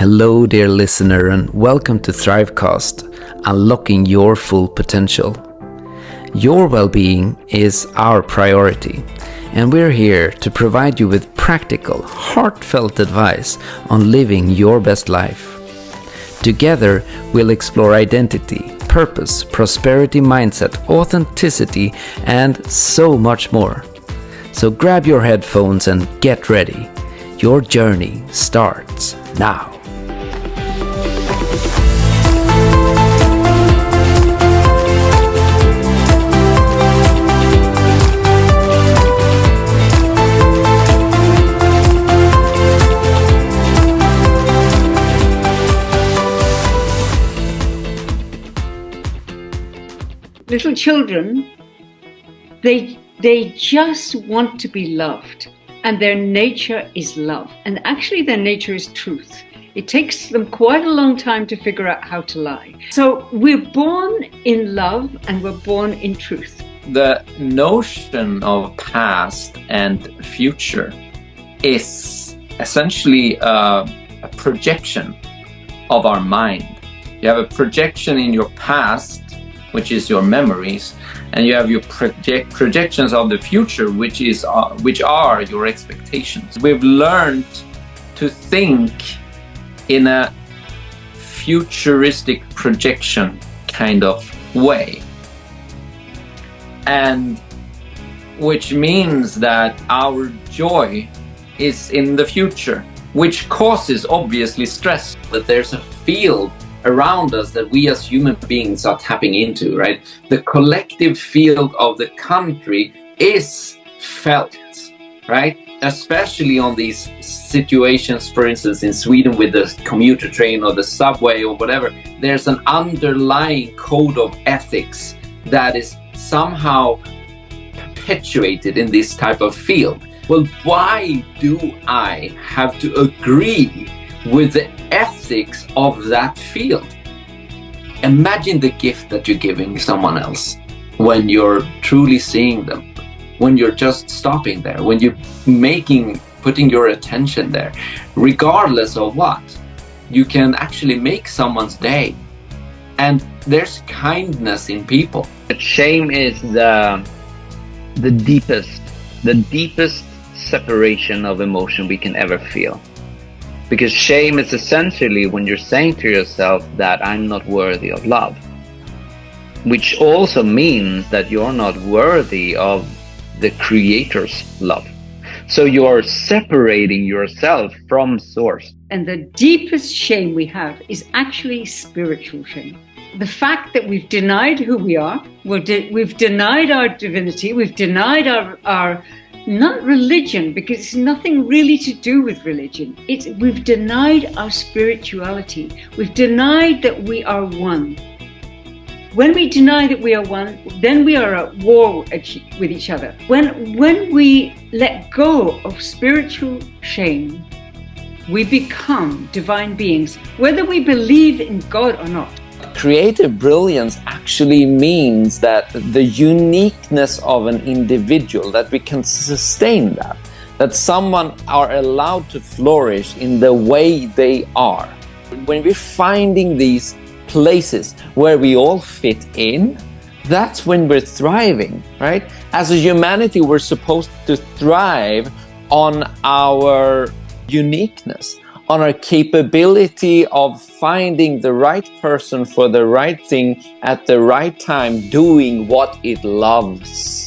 Hello, dear listener, and welcome to ThriveCast, unlocking your full potential. Your well-being is our priority, and we're here to provide you with practical, heartfelt advice on living your best life. Together, we'll explore identity, purpose, prosperity mindset, authenticity, and so much more. So grab your headphones and get ready. Your journey starts now. Little children, they just want to be loved, and their nature is love, and actually their nature is truth. It takes them quite a long time to figure out how to lie. So we're born in love and we're born in truth. The notion of past and future is essentially a projection of our mind. You have a projection in your past, which is your memories, and you have your projections of the future, which are your expectations. We've learned to think in a futuristic projection kind of way, and which means that our joy is in the future, which causes obviously stress. That there's a field around us that we as human beings are tapping into, right? The collective field of the country is felt, right? Especially on these situations, for instance, in Sweden with the commuter train or the subway or whatever, there's an underlying code of ethics that is somehow perpetuated in this type of field. Well, why do I have to agree with the ethics of that field? Imagine the gift that you're giving someone else when you're truly seeing them, when you're just stopping there, when you're putting your attention there. Regardless of what, you can actually make someone's day. And there's kindness in people. Shame is the deepest separation of emotion we can ever feel. Because shame is essentially when you're saying to yourself that I'm not worthy of love, which also means that you're not worthy of the Creator's love. So you're separating yourself from Source. And the deepest shame we have is actually spiritual shame. The fact that we've denied who we are, we've denied our divinity, we've denied our not religion, because it's nothing really to do with religion. We've denied our spirituality. We've denied that we are one. When we deny that we are one, then we are at war with each other. When we let go of spiritual shame, we become divine beings, whether we believe in God or not. Creative brilliance actually means that the uniqueness of an individual, that we can sustain that someone are allowed to flourish in the way they are. When we're finding these places where we all fit in, that's when we're thriving, right? As a humanity, we're supposed to thrive on our uniqueness, on our capability of finding the right person for the right thing at the right time, doing what it loves.